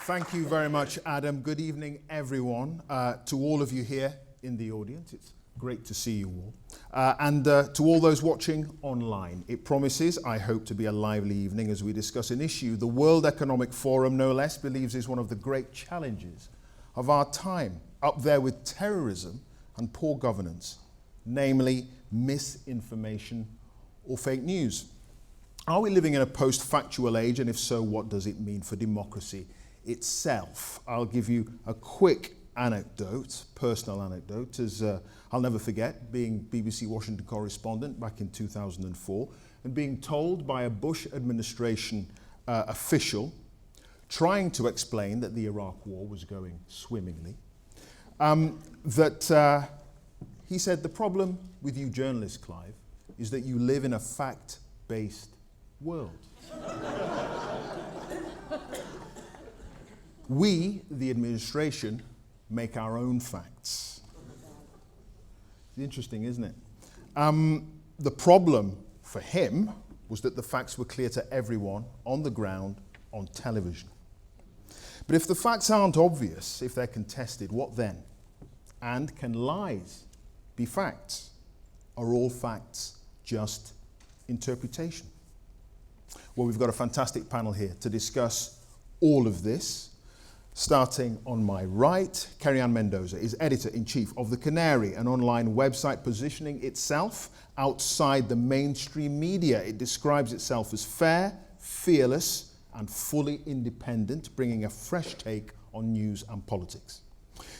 Thank you very much, Adam. Good evening, everyone. To all of you here in the audience, it's great to see you all. And to all those watching online, it promises, I hope, to be a lively evening as we discuss an issue the World Economic Forum, no less, believes is one of the great challenges of our time, up there with terrorism and poor governance, namely misinformation or fake news. Are we living in a post-factual age, and if so, what does it mean for democracy itself? I'll give you a quick anecdote, personal anecdote, as I'll never forget being BBC Washington correspondent back in 2004 and being told by a Bush administration official trying to explain that the Iraq war was going swimmingly, that he said, the problem with you journalists, Clive, is that you live in a fact-based world. We, the administration, make our own facts. It's interesting, isn't it? The problem for him was that the facts were clear to everyone on the ground, on television. But if the facts aren't obvious, if they're contested, what then? And can lies be facts? Are all facts just interpretation? Well, we've got a fantastic panel here to discuss all of this. Starting on my right, Kerry-Ann Mendoza is editor-in-chief of The Canary, an online website positioning itself outside the mainstream media. It describes itself as fair, fearless, and fully independent, bringing a fresh take on news and politics.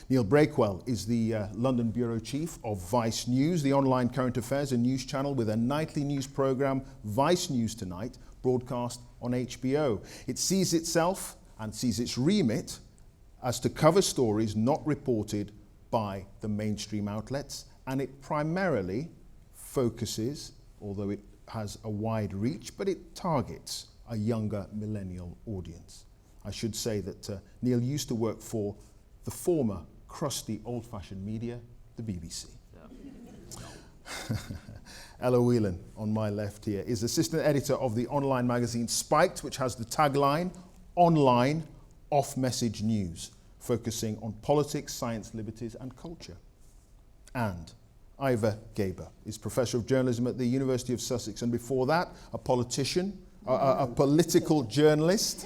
Neil Breakwell is the London bureau chief of Vice News, the online current affairs and news channel with a nightly news programme, Vice News Tonight, broadcast on HBO. It sees itself and sees its remit as to cover stories not reported by the mainstream outlets, and it primarily focuses, although it has a wide reach, but it targets a younger millennial audience. I should say that Neil used to work for the former crusty old-fashioned media, the BBC. Yeah. Ella Whelan, on my left here, is assistant editor of the online magazine Spiked, which has the tagline, Online Off-Message News, focusing on politics, science, liberties and culture. And Ivor Gaber is Professor of Journalism at the University of Sussex, and before that, a politician, a political journalist.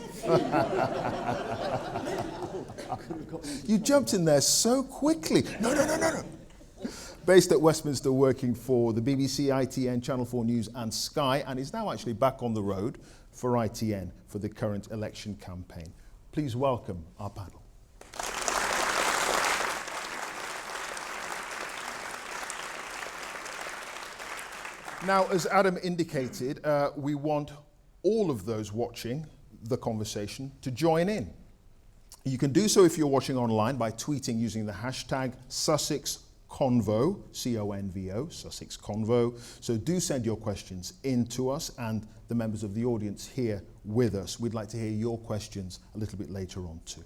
You jumped in there so quickly. No. Based at Westminster, working for the BBC, ITN, Channel 4 News and Sky, and is now actually back on the road for ITN for the current election campaign. Please welcome our panel. Now, as Adam indicated, we want all of those watching the conversation to join in. You can do so if you're watching online by tweeting using the hashtag Sussex Convo, C-O-N-V-O, Sussex Convo. So do send your questions in to us and the members of the audience here with us. We'd like to hear your questions a little bit later on too.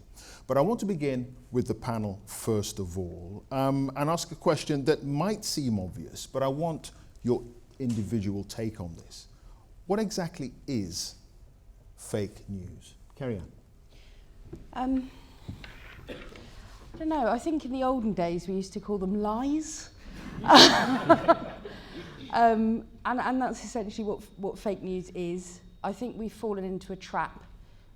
But I want to begin with the panel first of all and ask a question that might seem obvious, but I want your individual take on this. What exactly is fake news? Kerry-Ann. I don't know, I think in the olden days we used to call them lies. And that's essentially what fake news is. I think we've fallen into a trap,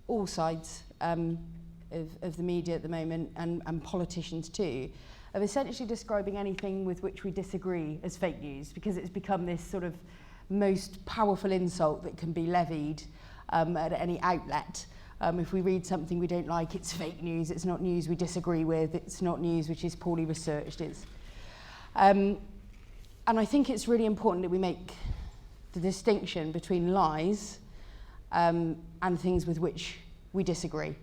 all sides of the media at the moment, and politicians too, of essentially describing anything with which we disagree as fake news, because it's become this sort of most powerful insult that can be levied at any outlet. If we read something we don't like, it's fake news, it's not news we disagree with, it's not news which is poorly researched. And I think it's really important that we make the distinction between lies and things with which we disagree.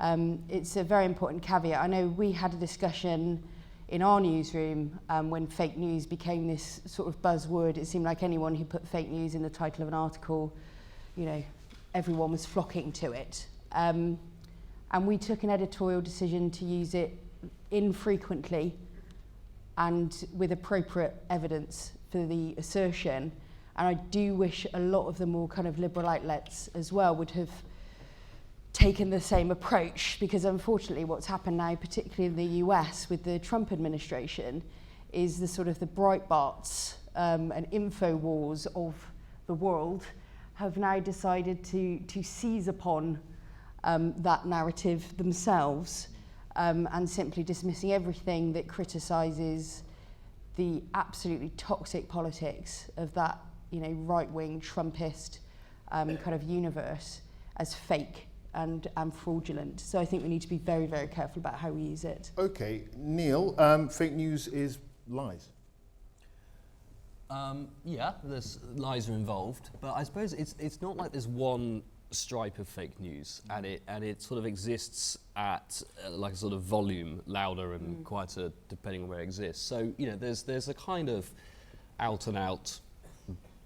It's a very important caveat. I know we had a discussion in our newsroom when fake news became this sort of buzzword. It seemed like anyone who put fake news in the title of an article, everyone was flocking to it. And we took an editorial decision to use it infrequently and with appropriate evidence for the assertion. And I do wish a lot of the more kind of liberal outlets as well would have taken the same approach, because unfortunately what's happened now, particularly in the US with the Trump administration, is the sort of the Breitbarts and InfoWars of the world have now decided to seize upon that narrative themselves, and simply dismissing everything that criticises the absolutely toxic politics of that, right-wing Trumpist kind of universe as fake and fraudulent. So I think we need to be very, very careful about how we use it. Okay, Neil, fake news is lies. Yeah, there's lies are involved, but I suppose it's not like there's one stripe of fake news, and it sort of exists at like a sort of volume, louder and quieter depending on where it exists. So there's a kind of out and out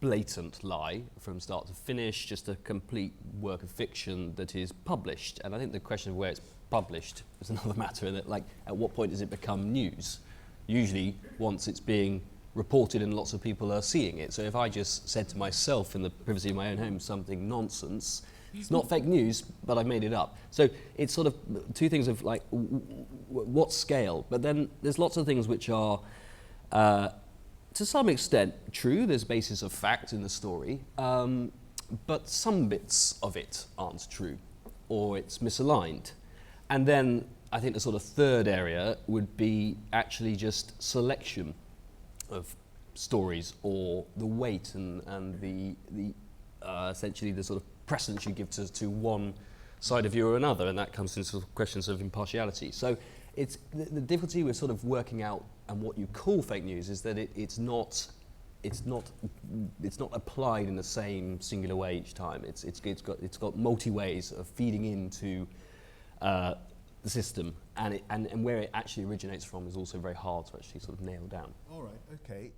blatant lie from start to finish, just a complete work of fiction that is published. And I think the question of where it's published is another matter, in that, like, at what point does it become news? Usually once it's being reported and lots of people are seeing it. So if I just said to myself in the privacy of my own home something nonsense, it's not fake news, but I made it up. So it's sort of two things of like what scale, but then there's lots of things which are to some extent true. There's basis of fact in the story, but some bits of it aren't true, or it's misaligned. And then I think the sort of third area would be actually just selection of stories, or the weight and the essentially the sort of precedence you give to one side of view or another, and that comes into sort of questions of impartiality. So it's the difficulty with sort of working out and what you call fake news is that it's not applied in the same singular way each time. It's got multi ways of feeding into the system, and where it actually originates from is also very hard to actually sort of nail down. All right, okay.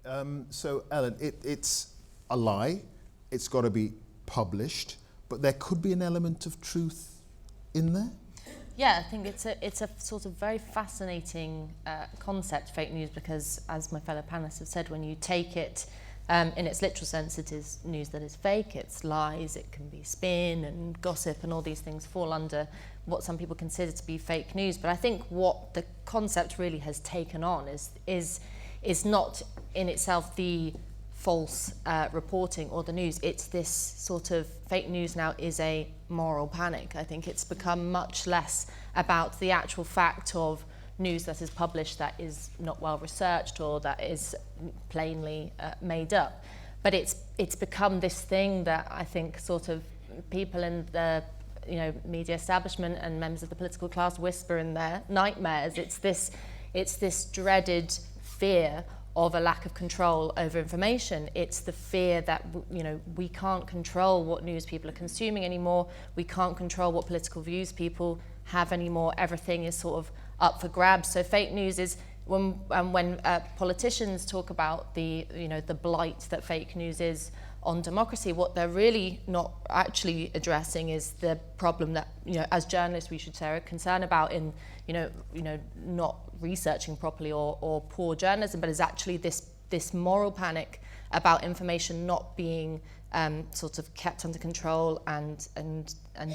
So Ellen, it's a lie. It's got to be published, but there could be an element of truth in there. Yeah, I think it's a sort of very fascinating concept, fake news, because as my fellow panelists have said, when you take it in its literal sense, it is news that is fake, it's lies, it can be spin and gossip, and all these things fall under what some people consider to be fake news. But I think what the concept really has taken on is not in itself the false reporting or the news. It's this sort of fake news now is a moral panic. I think it's become much less about the actual fact of news that is published that is not well researched or that is plainly made up. But it's become this thing that I think sort of people in the media establishment and members of the political class whisper in their nightmares. It's this dreaded fear of a lack of control over information. It's the fear that we can't control what news people are consuming anymore. We can't control what political views people have anymore. Everything is sort of up for grabs. So fake news is when politicians talk about the blight that fake news is on democracy, what they're really not actually addressing is the problem that as journalists we should say are concerned about in not researching properly or poor journalism, but is actually this moral panic about information not being sort of kept under control and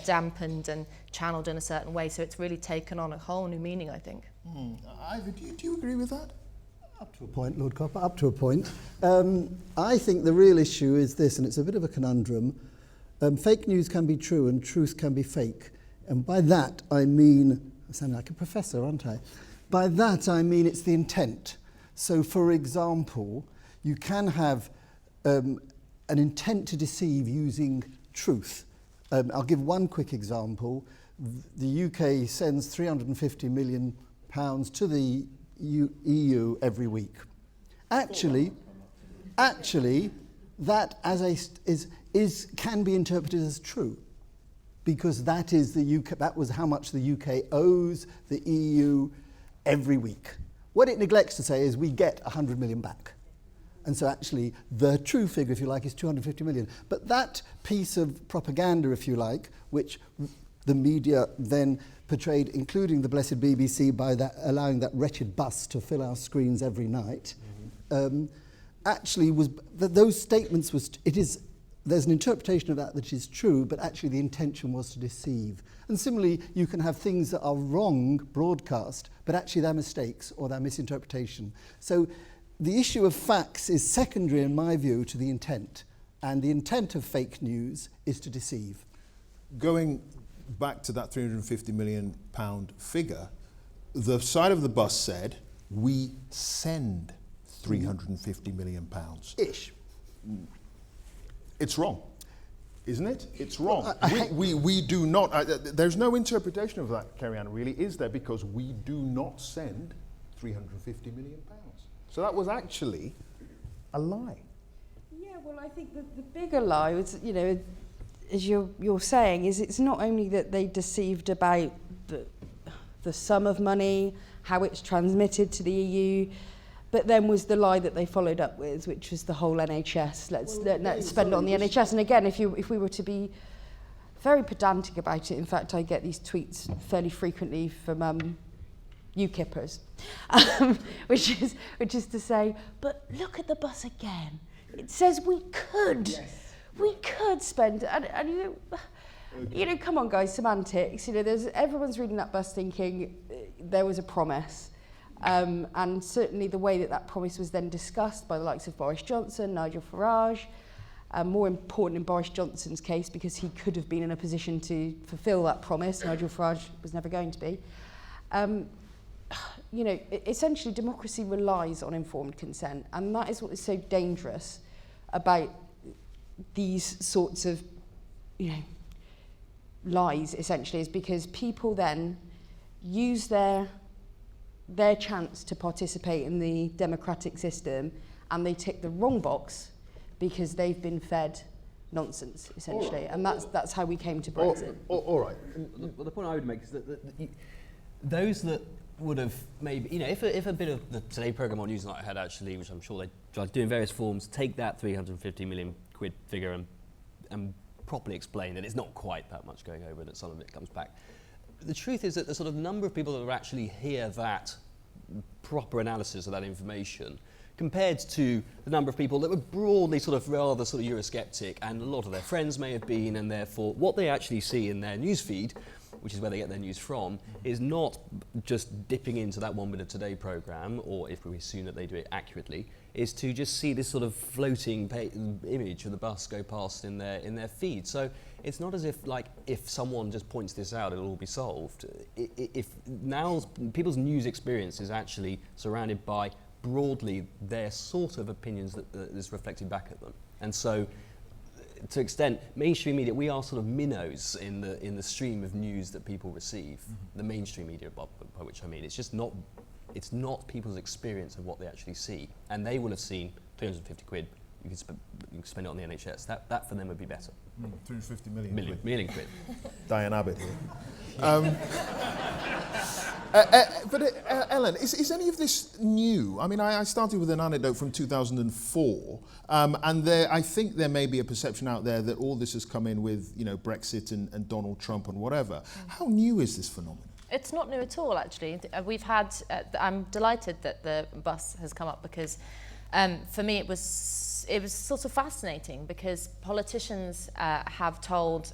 dampened and channeled in a certain way. So it's really taken on a whole new meaning, I think. Ivor, do you agree with that? Up to a point, Lord Copper, up to a point. I think the real issue is this, and it's a bit of a conundrum. Fake news can be true and truth can be fake. And by that I mean, I sound like a professor, aren't I? By that I mean it's the intent. So for example, you can have an intent to deceive using truth. I'll give one quick example. The UK sends £350 million to the EU every week. Actually, that can be interpreted as true, because that is the UK. That was how much the UK owes the EU every week. What it neglects to say is we get 100 million back. And so actually the true figure, if you like, is 250 million. But that piece of propaganda, if you like, which the media then portrayed, including the blessed BBC, by allowing that wretched bus to fill our screens every night, actually was those statements it is there's an interpretation of that is true, but actually the intention was to deceive. And similarly, you can have things that are wrong broadcast, but actually they're mistakes or they're misinterpretation. So the issue of facts is secondary, in my view, to the intent. And the intent of fake news is to deceive. Going back to that £350 million figure, the side of the bus said, we send £350 million. Ish. It's wrong, isn't it? It's wrong. We do not, there's no interpretation of that, Kerry-Ann, really, is there? Because we do not send £350 million. So that was actually a lie. Yeah, well, I think the bigger lie was, you know, as you're saying, is it's not only that they deceived about the sum of money, how it's transmitted to the EU, but then was the lie that they followed up with, which was the whole NHS. Let's spend it on the NHS. And again, if we were to be very pedantic about it, in fact, I get these tweets fairly frequently from UKIPers, which is to say, but look at the bus again. It says we could. Yes. We could spend, and you know, come on, guys, semantics. You know, everyone's reading that bus thinking there was a promise, and certainly the way that promise was then discussed by the likes of Boris Johnson, Nigel Farage, more important in Boris Johnson's case because he could have been in a position to fulfil that promise. Nigel Farage was never going to be. You know, essentially, democracy relies on informed consent, and that is what is so dangerous about these sorts of, you know, lies, essentially, is because people then use their chance to participate in the democratic system and they tick the wrong box because they've been fed nonsense, essentially. And that's how we came to Brexit. All right. Well, the point I would make is that those that would have maybe, you know, if a bit of the Today programme on Newsnight had actually, which I'm sure they try to do in various forms, take that 350 million quid figure and properly explain that it's not quite that much going over and that some of it comes back. The truth is that the sort of number of people that actually hear that proper analysis of that information compared to the number of people that were broadly sort of rather sort of Eurosceptic, and a lot of their friends may have been, and therefore what they actually see in their newsfeed, which is where they get their news from, is not just dipping into that 1 Minute Today programme, or if we assume that they do it accurately, is to just see this sort of floating image of the bus go past in their feed. So it's not as if someone just points this out, it'll all be solved. If now people's news experience is actually surrounded by broadly their sort of opinions that is reflected back at them. And so, to extent, mainstream media, we are sort of minnows in the stream of news that people receive. The mainstream media, by which I mean, it's not people's experience of what they actually see. And they will have seen 350 quid, you can spend it on the NHS. That for them would be better. 350 million quid. Diane Abbott here. But Ellen, is any of this new? I mean, I started with an anecdote from 2004, and I think there may be a perception out there that all this has come in with, you know, Brexit and Donald Trump and whatever. How new is this phenomenon? It's not new at all, actually. We've had. I'm delighted that the bus has come up because, for me, it was sort of fascinating because politicians have told,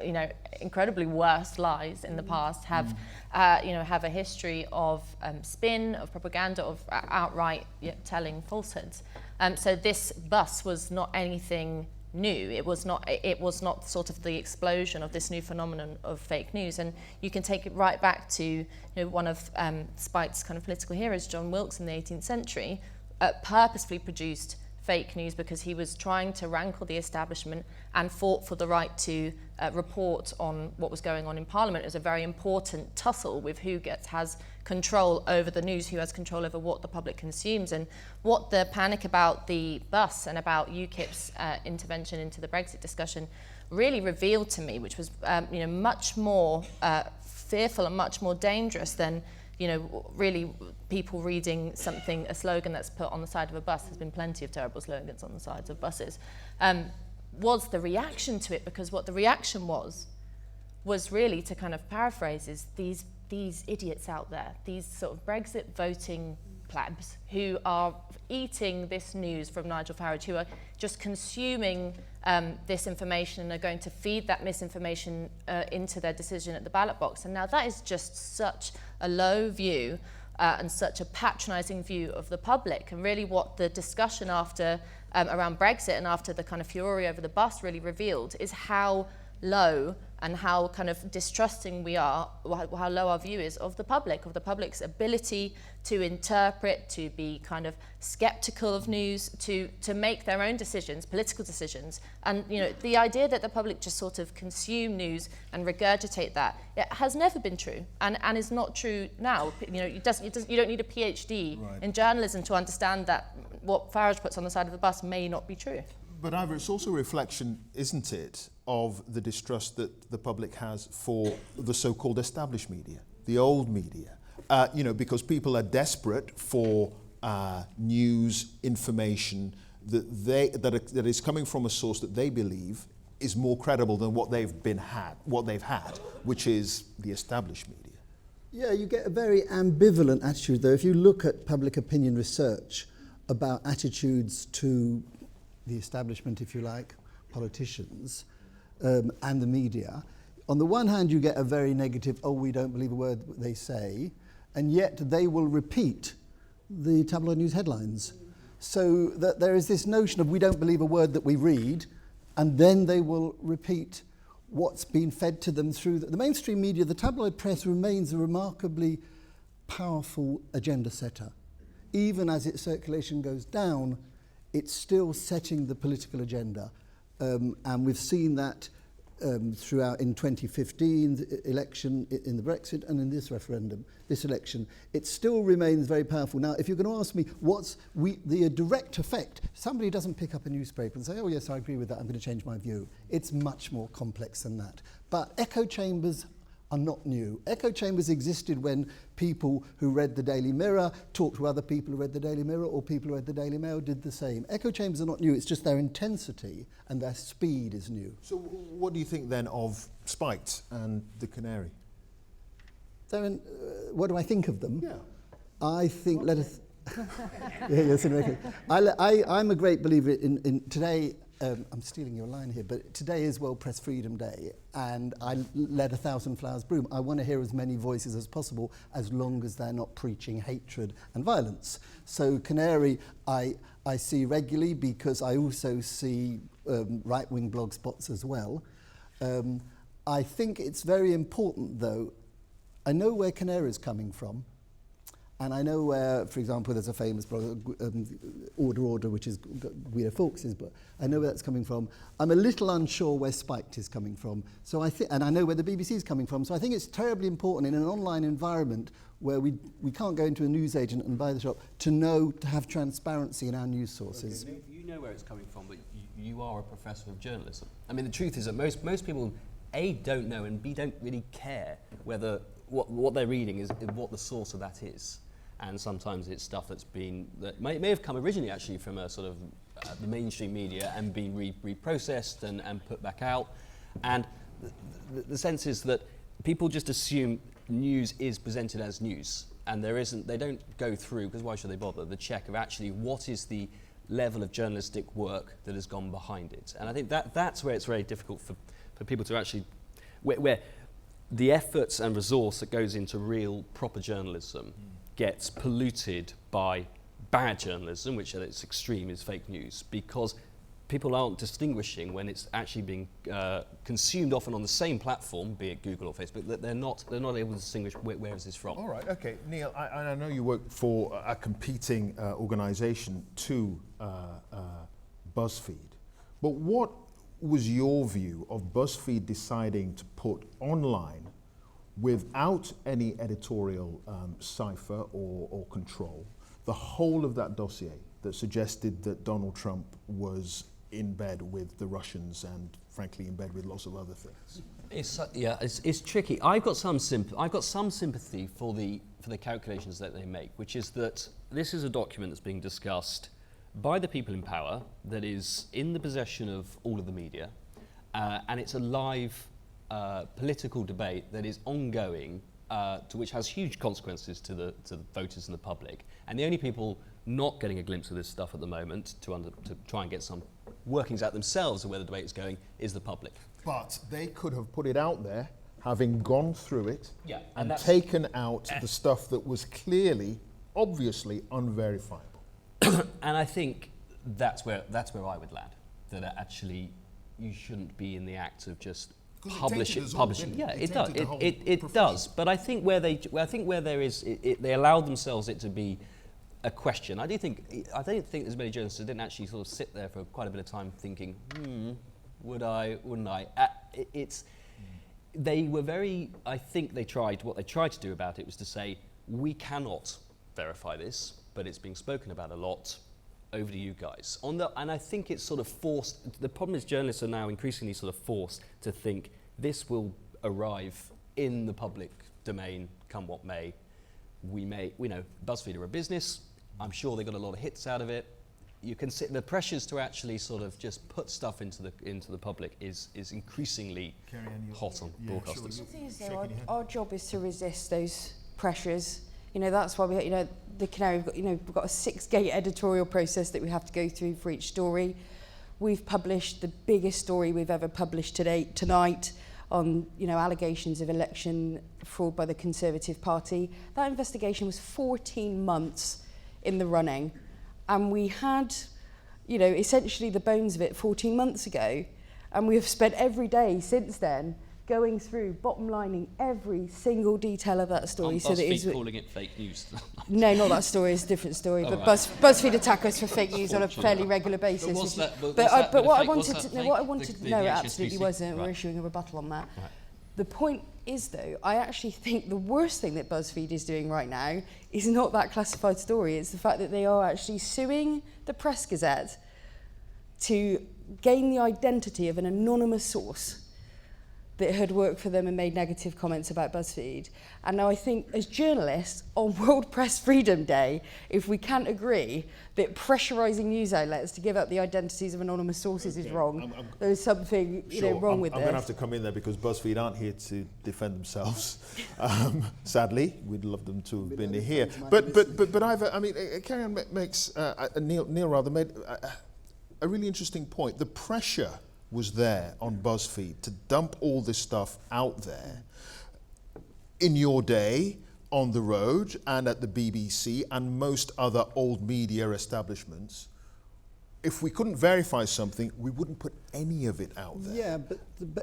you know, incredibly worse lies in the past, have a history of spin, of propaganda, of outright telling falsehoods. So this bus was not anything new. It was not sort of the explosion of this new phenomenon of fake news. And you can take it right back to, you know, one of Spite's kind of political heroes, John Wilkes, in the 18th century, purposefully produced fake news because he was trying to rankle the establishment and fought for the right to report on what was going on in Parliament. It was a very important tussle with who has control over the news, who has control over what the public consumes. And what the panic about the bus and about UKIP's intervention into the Brexit discussion really revealed to me, which was much more fearful and much more dangerous than, you know, really people reading a slogan that's put on the side of a bus. There's been plenty of terrible slogans on the sides of buses. Was the reaction to it, because what the reaction was really, to kind of paraphrase, is these idiots out there, these sort of Brexit voting plebs who are eating this news from Nigel Farage, who are just consuming this information and are going to feed that misinformation into their decision at the ballot box. And now that is just such a low view and such a patronising view of the public. And really what the discussion after around Brexit and after the kind of fury over the bus really revealed is how low and how kind of distrusting we are, how low our view is of the public's ability to interpret, to be kind of skeptical of news, to make their own decisions, political decisions. And you know, the idea that the public just sort of consume news and regurgitate that, it has never been true and is not true now. You know, you don't need a PhD in journalism to understand that what Farage puts on the side of the bus may not be true. But Ivor, it's also a reflection, isn't it, of the distrust that the public has for the so-called established media, the old media. You know, because people are desperate for news, information that is coming from a source that they believe is more credible than what they've had, which is the established media. Yeah, you get a very ambivalent attitude, though. If you look at public opinion research about attitudes to the establishment, if you like, politicians, and the media, on the one hand you get a very negative, oh, we don't believe a word they say, and yet they will repeat the tabloid news headlines. So that there is this notion of we don't believe a word that we read, and then they will repeat what's been fed to them through the mainstream media. The tabloid press remains a remarkably powerful agenda setter. Even as its circulation goes down, it's still setting the political agenda. And we've seen that throughout in 2015, the election, in the Brexit, and in this referendum, this election. It still remains very powerful. Now, if you're going to ask me what's the direct effect, somebody doesn't pick up a newspaper and say, oh yes, I agree with that, I'm going to change my view. It's much more complex than that. But echo chambers are not new. Echo chambers existed when people who read the Daily Mirror talked to other people who read the Daily Mirror, or people who read the Daily Mail did the same. Echo chambers are not new, it's just their intensity and their speed is new. So what do you think then of Spiked and the Canary? What do I think of them? Yeah. I think, let us... yes, I'm a great believer in today. I'm stealing your line here, but today is World Press Freedom Day, and I led 1,000 Flowers Bloom. I want to hear as many voices as possible, as long as they're not preaching hatred and violence. So Canary, I see regularly, because I also see right-wing blog spots as well. I think it's very important, though. I know where Canary is coming from. And I know where, for example, there's a famous blog, Order, which is Guido Fawkes's book. I know where that's coming from. I'm a little unsure where Spiked is coming from. So and I know where the BBC is coming from. So I think it's terribly important in an online environment where we can't go into a newsagent and buy the shop to have transparency in our news sources. Okay, you know where it's coming from, but you are a professor of journalism. I mean, the truth is that most people, A, don't know, and B, don't really care whether what they're reading is what the source of that is. And sometimes it's stuff that may have come originally actually from a sort of the mainstream media and been reprocessed and put back out. And the sense is that people just assume news is presented as news, and they don't go through, because why should they bother, the check of actually what is the level of journalistic work that has gone behind it. And I think that's where it's very difficult for people to actually, where the efforts and resource that goes into real proper journalism gets polluted by bad journalism, which at its extreme is fake news, because people aren't distinguishing when it's actually being consumed often on the same platform, be it Google or Facebook, that they're not able to distinguish where is this from. All right, okay. Neil, I know you work for a competing organisation to BuzzFeed, but what was your view of BuzzFeed deciding to put online, without any editorial cipher or control, the whole of that dossier that suggested that Donald Trump was in bed with the Russians and, frankly, in bed with lots of other things? It's tricky. I've got some sympathy for the calculations that they make, which is that this is a document that's being discussed by the people in power, that is in the possession of all of the media, and it's a live political debate that is ongoing to which has huge consequences to the voters and the public. And the only people not getting a glimpse of this stuff at the moment to try and get some workings out themselves of where the debate is going is the public. But they could have put it out there, having gone through it, Yeah, and taken out the stuff that was clearly, obviously unverifiable. And I think that's where I would land. That actually you shouldn't be in the act of just publishing. Yeah, it does. It does. But I think where there is, they allowed themselves it to be a question. I don't think there's many journalists that didn't actually sort of sit there for quite a bit of time thinking, would I, wouldn't I? They were very. I think what they tried to do about it was to say, we cannot verify this, but it's being spoken about a lot. Over to you guys. And I think it's sort of forced. The problem is journalists are now increasingly sort of forced to think this will arrive in the public domain, come what may. We know BuzzFeed are a business. I'm sure they got a lot of hits out of it. You can see the pressures to actually sort of just put stuff into the public is increasingly hot on broadcasters. The thing is, though, our job is to resist those pressures. That's why we, the Canary, we've got a 6-gate editorial process that we have to go through for each story. We've published the biggest story we've ever published tonight on, allegations of election fraud by the Conservative Party. That investigation was 14 months in the running. And we had, essentially the bones of it 14 months ago. And we have spent every day since then going through, bottom lining every single detail of that story. So that is calling it fake news. No, not that story. It's a different story. But BuzzFeed attack us for fake news on a fairly regular basis. But what I wanted to know, it absolutely wasn't. Right. We're issuing a rebuttal on that. Right. The point is, though, I actually think the worst thing that BuzzFeed is doing right now is not that classified story. It's the fact that they are actually suing the Press Gazette to gain the identity of an anonymous source that had worked for them and made negative comments about BuzzFeed. And now I think as journalists on World Press Freedom Day, if we can't agree that pressurising news outlets to give up the identities of anonymous sources is wrong, there's something wrong with this. I'm going to have to come in there because BuzzFeed aren't here to defend themselves. Sadly, we'd love them to have been here. But Ivor, Carrie-Anne makes, Neil rather, made a really interesting point. The pressure was there on BuzzFeed to dump all this stuff out there in your day, on the road, and at the BBC and most other old media establishments. If we couldn't verify something, we wouldn't put any of it out there. Yeah, but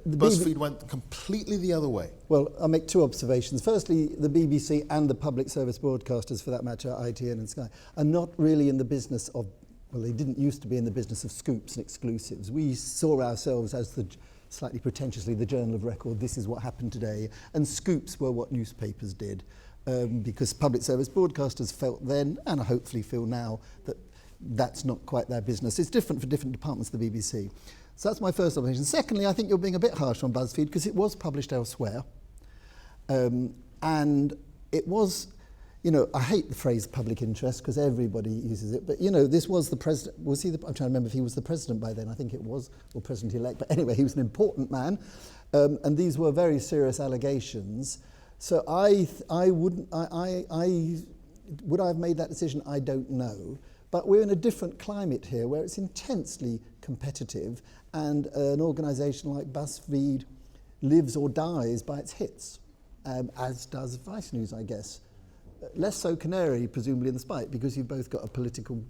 BuzzFeed went completely the other way. Well, I'll make 2 observations. Firstly, the BBC and the public service broadcasters, for that matter, ITN and Sky, are not really in the business of, well, they didn't used to be in the business of scoops and exclusives. We saw ourselves as slightly pretentiously the journal of record, this is what happened today, and scoops were what newspapers did, because public service broadcasters felt then, and hopefully feel now, that that's not quite their business. It's different for different departments of the BBC. So that's my first observation. Secondly, I think you're being a bit harsh on BuzzFeed because it was published elsewhere, and it was, I hate the phrase public interest because everybody uses it, but this was the president, I'm trying to remember if he was the president by then, I think it was, or president-elect, but anyway, he was an important man, and these were very serious allegations. So would I have made that decision? I don't know. But we're in a different climate here where it's intensely competitive, and an organisation like BuzzFeed lives or dies by its hits, as does Vice News, I guess. Less so Canary, presumably in the Spike, because you've both got a political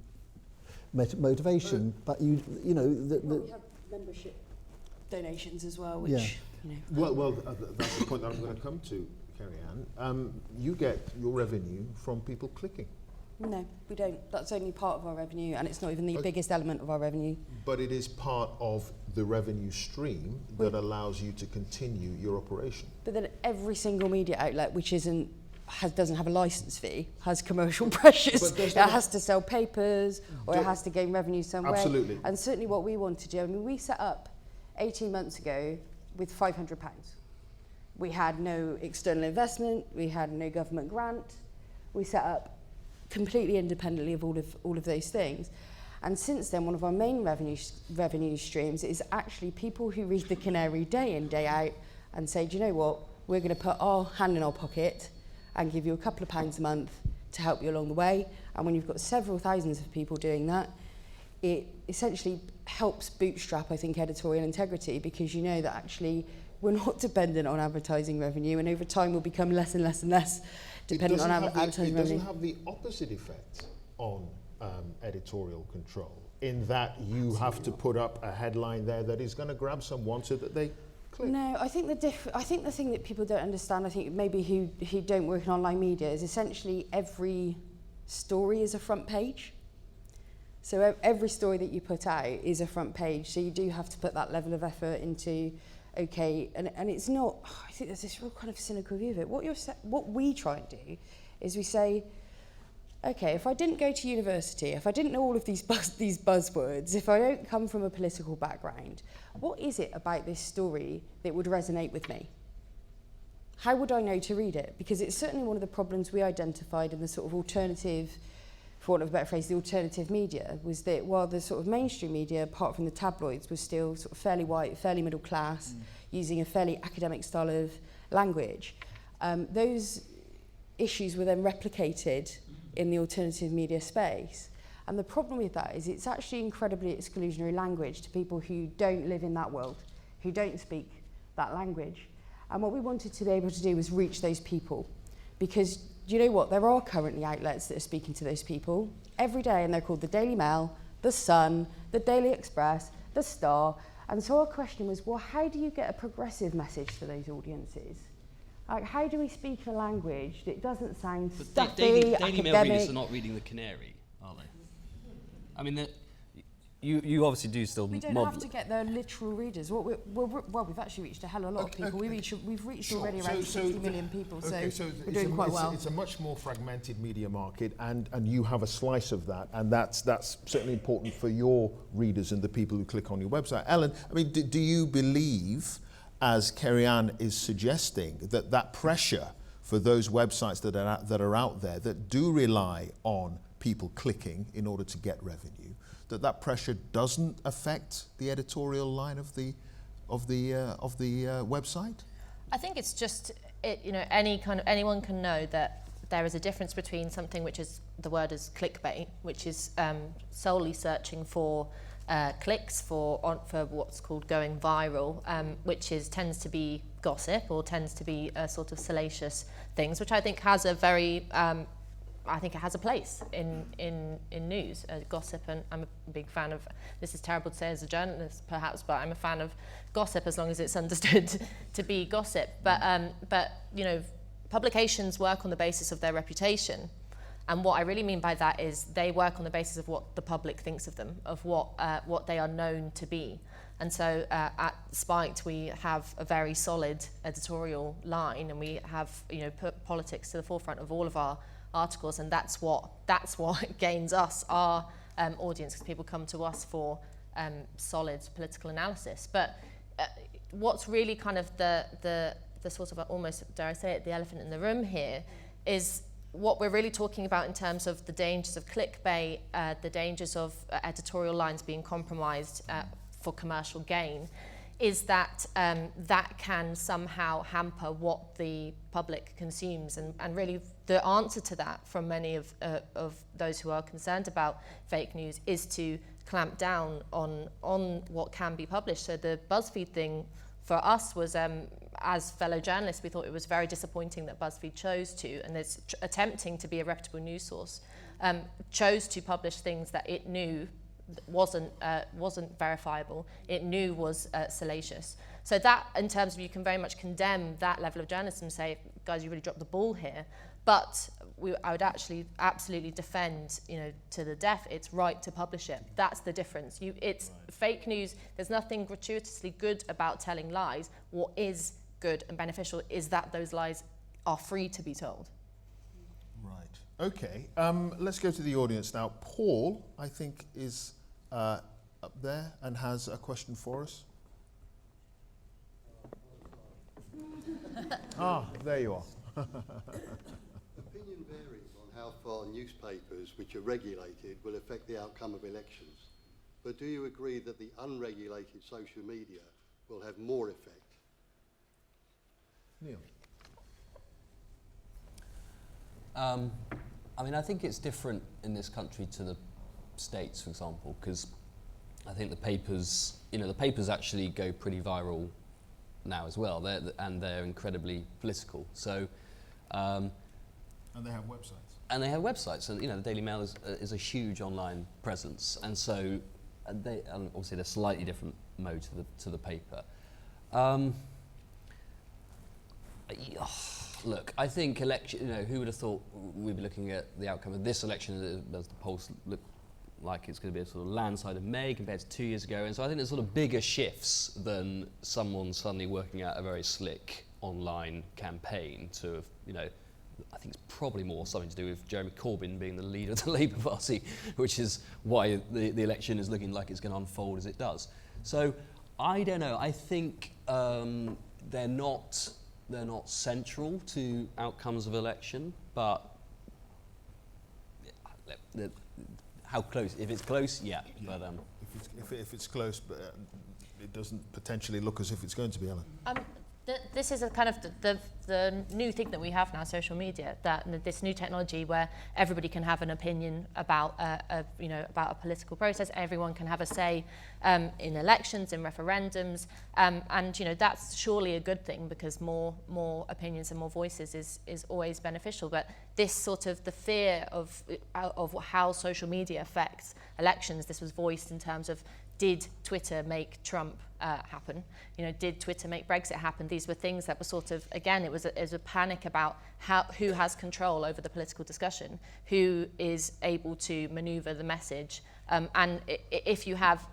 motivation. But we have membership donations as well, which Well, that's the point that I'm going to come to, Carrie-Anne. You get your revenue from people clicking. No, we don't. That's only part of our revenue, and it's not even the biggest element of our revenue. But it is part of the revenue stream that allows you to continue your operation. But then every single media outlet which doesn't have a licence fee has commercial pressures. It has to sell papers, or it has to gain revenue somewhere. Absolutely. And certainly what we want to do, we set up 18 months ago with £500. We had no external investment, we had no government grant. We set up completely independently of all of those things. And since then, one of our main revenue streams is actually people who read the Canary day in, day out and say, do you know what, we're going to put our hand in our pocket and give you a couple of pounds a month to help you along the way. And when you've got several thousands of people doing that, it essentially helps bootstrap, I think, editorial integrity, because you know that actually we're not dependent on advertising revenue, and over time we'll become less and less and less dependent on advertising revenue. It doesn't have the opposite effect on editorial control, in that you have to put up a headline there that is going to grab someone so that they click. No, I think the thing that people don't understand, I think maybe who don't work in online media, is essentially every story is a front page. So every story that you put out is a front page. So you do have to put that level of effort into, okay, and it's not, I think there's this real kind of cynical view of it. What we try and do is we say, okay, if I didn't go to university, if I didn't know all of these buzzwords, if I don't come from a political background, what is it about this story that would resonate with me? How would I know to read it? Because it's certainly one of the problems we identified in the sort of alternative, for want of a better phrase, the alternative media, was that while the sort of mainstream media, apart from the tabloids, was still sort of fairly white, fairly middle class, using a fairly academic style of language, those issues were then replicated in the alternative media space. And the problem with that is it's actually incredibly exclusionary language to people who don't live in that world, who don't speak that language. And what we wanted to be able to do was reach those people, because do you know what? There are currently outlets that are speaking to those people every day, and they're called the Daily Mail, the Sun, the Daily Express, the Star. And so our question was, well, how do you get a progressive message to those audiences? Like, how do we speak in a language that doesn't sound stuffy, Daily academic? Mail readers are not reading the Canary, are they? I mean, you obviously do still We don't have to get their literal readers. We've actually reached a hell of a lot of people. We've reached already around 60 million people, so we're doing quite well. It's a much more fragmented media market, and you have a slice of that, and that's certainly important for your readers and the people who click on your website. Ellen, I mean, do you believe, as Kerry-Ann is suggesting, that pressure for those websites that are out there that do rely on people clicking in order to get revenue, that pressure doesn't affect the editorial line of the website? I think it's just, anyone can know that there is a difference between something which is, the word is clickbait, which is solely searching for clicks for what's called going viral, which tends to be gossip or tends to be sort of salacious things, which I think has a very I think it has a place in news, gossip, and I'm a big fan of, this is terrible to say as a journalist perhaps, but I'm a fan of gossip as long as it's understood to be gossip. But you know, publications work on the basis of their reputation. And what I really mean by that is they work on the basis of what the public thinks of them, of what they are known to be. And so at Spiked, we have a very solid editorial line, and we have, you know, put politics to the forefront of all of our articles, and that's what gains us our audience, because people come to us for solid political analysis. But what's really kind of the sort of almost, dare I say it, the elephant in the room here is what we're really talking about in terms of the dangers of clickbait, the dangers of editorial lines being compromised for commercial gain, is that that can somehow hamper what the public consumes. And really the answer to that from many of those who are concerned about fake news is to clamp down on what can be published. So the BuzzFeed thing for us was, as fellow journalists, we thought it was very disappointing that BuzzFeed chose to, and it's attempting to be a reputable news source, chose to publish things that it knew wasn't verifiable, it knew was salacious. So that, in terms of, you can very much condemn that level of journalism and say, guys, you really dropped the ball here. But I would actually absolutely defend, you know, to the death, it's right to publish it. That's the difference. It's fake news. There's nothing gratuitously good about telling lies. What is good and beneficial is that those lies are free to be told. Right. Okay. Let's go to the audience now. Paul, I think, is up there and has a question for us. There you are. Opinion varies on how far newspapers, which are regulated, will affect the outcome of elections. But do you agree that the unregulated social media will have more effect? Neil. I mean, I think it's different in this country to the States, for example, because I think the papers actually go pretty viral now as well, they're incredibly political. So, and they have websites. And the Daily Mail is a huge online presence, and so and obviously they're slightly different mode to the paper. Look, I think election. Who would have thought we'd be looking at the outcome of this election as the polls look like it's going to be a sort of landslide of May compared to 2 years ago, and so I think there's sort of bigger shifts than someone suddenly working out a very slick online campaign to have, I think it's probably more something to do with Jeremy Corbyn being the leader of the Labour Party, which is why the election is looking like it's going to unfold as it does. So I don't know. I think they're not central to outcomes of election, but how close? If it's close, yeah. But if it's close, but it doesn't potentially look as if it's going to be, Ellen. This is a kind of the new thing that we have now, social media, that this new technology where everybody can have an opinion about about a political process. Everyone can have a say in elections, in referendums, and that's surely a good thing, because more opinions and more voices is always beneficial. But this sort of the fear of how social media affects elections, this was voiced in terms of, did Twitter make Trump happen? Did Twitter make Brexit happen? These were things that were sort of, again, it was a panic about who has control over the political discussion, who is able to maneuver the message. And if you have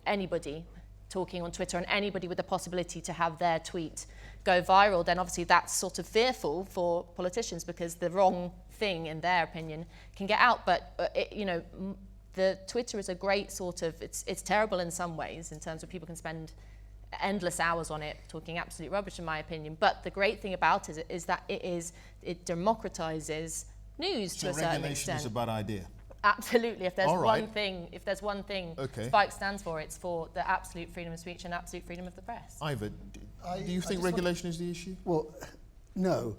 anybody talking on Twitter and anybody with the possibility to have their tweet go viral, then obviously that's sort of fearful for politicians, because the wrong thing, in their opinion, can get out. But, the Twitter is a great sort of, it's terrible in some ways in terms of people can spend endless hours on it talking absolute rubbish, in my opinion. But the great thing about it is that it democratizes news to a certain regulation extent. is a bad idea. Absolutely. If there's All right. one thing Okay. Spike stands for, it's for the absolute freedom of speech and absolute freedom of the press. Ivor, do you think regulation is the issue? Well, no.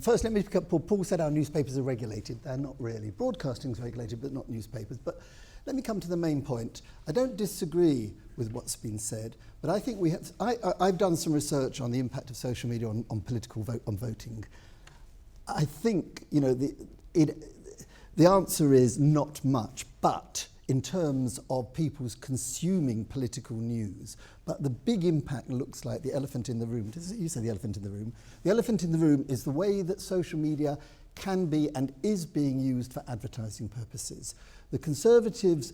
First, let me pick up, Paul said our newspapers are regulated. They're not really. Broadcasting is regulated, but not newspapers. But let me come to the main point. I don't disagree with what's been said, but I think I've done some research on the impact of social media on political voting. I think, the answer is not much, but in terms of people's consuming political news. But the big impact looks like the elephant in the room. You said the elephant in the room. The elephant in the room is the way that social media can be and is being used for advertising purposes. The Conservatives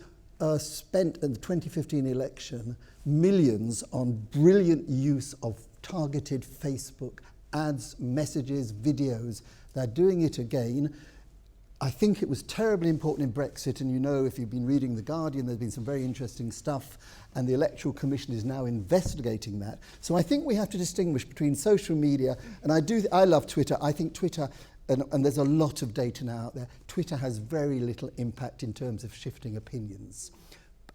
spent in the 2015 election millions on brilliant use of targeted Facebook ads, messages, videos. They're doing it again. I think it was terribly important in Brexit, and if you've been reading The Guardian, there's been some very interesting stuff, and the Electoral Commission is now investigating that. So I think we have to distinguish between social media, and I love Twitter. I think Twitter, and there's a lot of data now out there, Twitter has very little impact in terms of shifting opinions.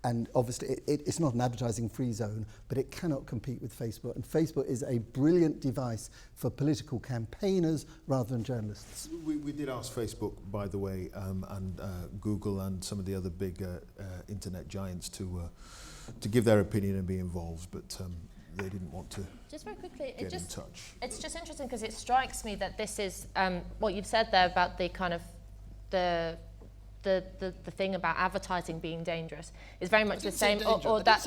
And obviously it's not an advertising-free zone, but it cannot compete with Facebook. And Facebook is a brilliant device for political campaigners rather than journalists. We did ask Facebook, by the way, and Google and some of the other big internet giants to give their opinion and be involved, but they didn't want to. Just very quickly, get in touch. It's just interesting because it strikes me that this is what you've said there about the kind of the thing about advertising being dangerous is very much the same. Or that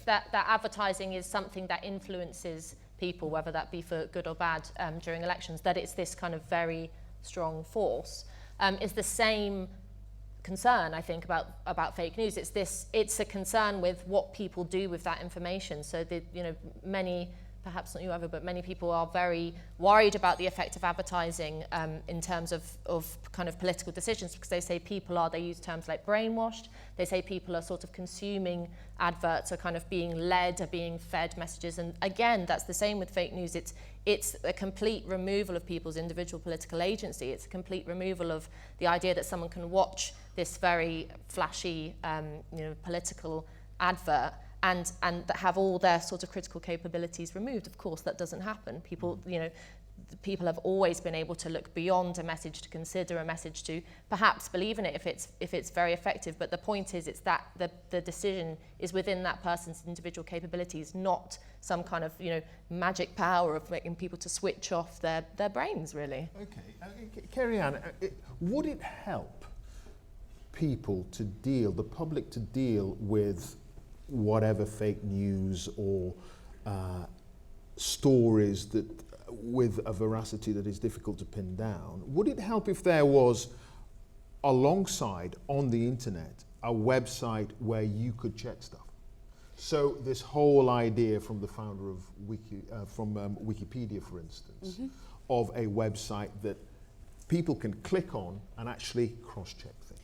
that advertising is something that influences people, whether that be for good or bad, during elections. That it's this kind of very strong force. Is the same concern, I think, about fake news. It's a concern with what people do with that information. So many, perhaps not you ever, but many people are very worried about the effect of advertising in terms of kind of political decisions, because they say they use terms like brainwashed. They say people are sort of consuming adverts, are kind of being led, are being fed messages. And again, that's the same with fake news. It's a complete removal of people's individual political agency. It's a complete removal of the idea that someone can watch this very flashy, political advert and have all their sort of critical capabilities removed. Of course, that doesn't happen. People, people have always been able to look beyond a message to consider a message to perhaps believe in it if it's very effective. But the point is, it's that the decision is within that person's individual capabilities, not some kind of magic power of making people to switch off their brains, really. Okay, Kerry-Ann, would it help people to deal, the public to deal with whatever fake news or stories that with a veracity that is difficult to pin down? Would it help if there was, alongside on the internet, a website where you could check stuff? So this whole idea from the founder of Wikipedia, for instance, of a website that people can click on and actually cross-check things.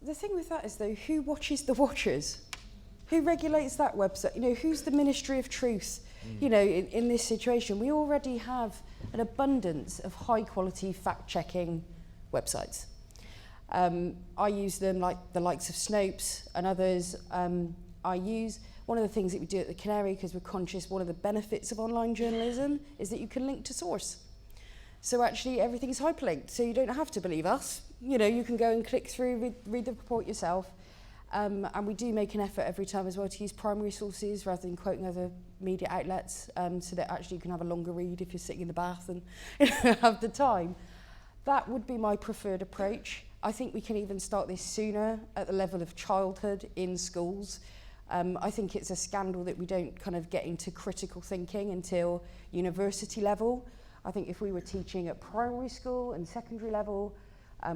The thing with that is, though, who watches the watchers? Who regulates that website? Who's the Ministry of Truth? In this situation, we already have an abundance of high-quality fact-checking websites. I use them like the likes of Snopes and others. I use one of the things that we do at the Canary, because we're conscious one of the benefits of online journalism is that you can link to source. So actually everything's hyperlinked, so you don't have to believe us. You can go and click through, read the report yourself. And we do make an effort every time as well to use primary sources rather than quoting other media outlets, so that actually you can have a longer read if you're sitting in the bath and have the time. That would be my preferred approach. I think we can even start this sooner at the level of childhood in schools. I think it's a scandal that we don't kind of get into critical thinking until university level. I think if we were teaching at primary school and secondary level,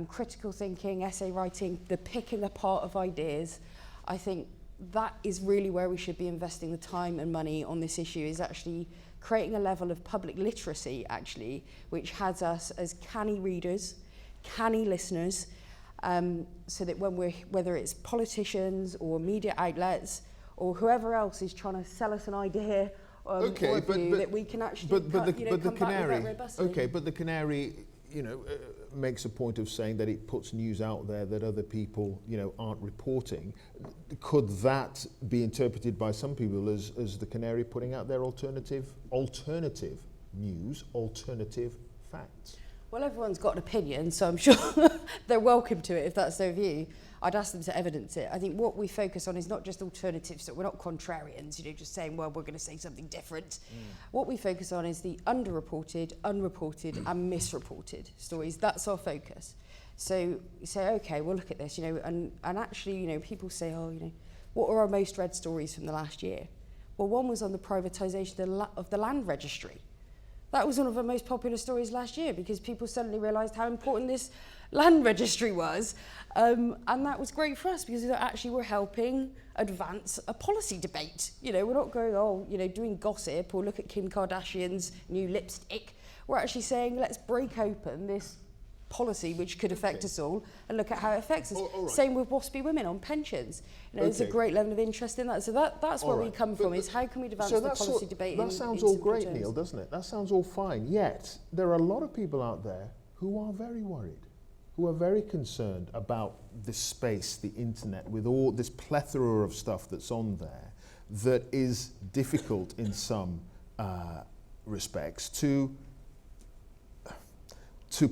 critical thinking, essay writing, the picking apart of ideas, I think that is really where we should be investing the time and money on this issue, is actually creating a level of public literacy, actually, which has us as canny readers, canny listeners, so that whether it's politicians or media outlets or whoever else is trying to sell us an idea or a view, that we can actually come back with that robustly. Okay, but the Canary, makes a point of saying that it puts news out there that other people, aren't reporting. Could that be interpreted by some people as the Canary putting out their alternative news, alternative facts? Well, everyone's got an opinion, so I'm sure they're welcome to it if that's their view. I'd ask them to evidence it. I think what we focus on is not just alternatives, so we're not contrarians, just saying, well, we're going to say something different. What we focus on is the underreported, unreported and misreported stories. That's our focus. So you say, okay, we'll look at this, and actually, people say, what are our most read stories from the last year? Well, one was on the privatisation of the land registry. That was one of our most popular stories last year because people suddenly realised how important this land registry was. And that was great for us because actually we're helping advance a policy debate. We're not going, doing gossip or look at Kim Kardashian's new lipstick. We're actually saying, let's break open this policy which could affect us all and look at how it affects us. Right. Same with WASPy women on pensions. There's a great level of interest in that. So that's where we come from, is how can we advance the policy debate. That sounds all great, Neil, doesn't it? That sounds all fine. Yet, there are a lot of people out there who are very worried, who are very concerned about this space, the internet, with all this plethora of stuff that's on there that is difficult in some respects to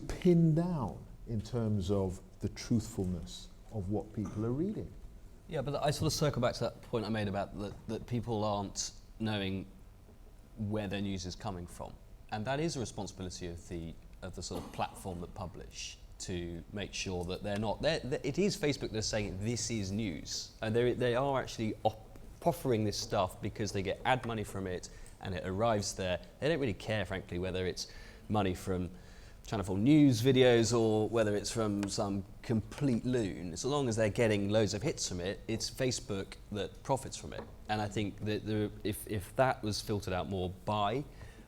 pin down in terms of the truthfulness of what people are reading. Yeah, but I sort of circle back to that point I made about that people aren't knowing where their news is coming from. And that is a responsibility of the sort of platform that publish to make sure that they're not... it is Facebook that's saying this is news. And they are actually offering this stuff because they get ad money from it and it arrives there. They don't really care, frankly, whether it's money from Channel 4 news videos or whether it's from some complete loon. As long as they're getting loads of hits from it, it's Facebook that profits from it. And I think that if that was filtered out more by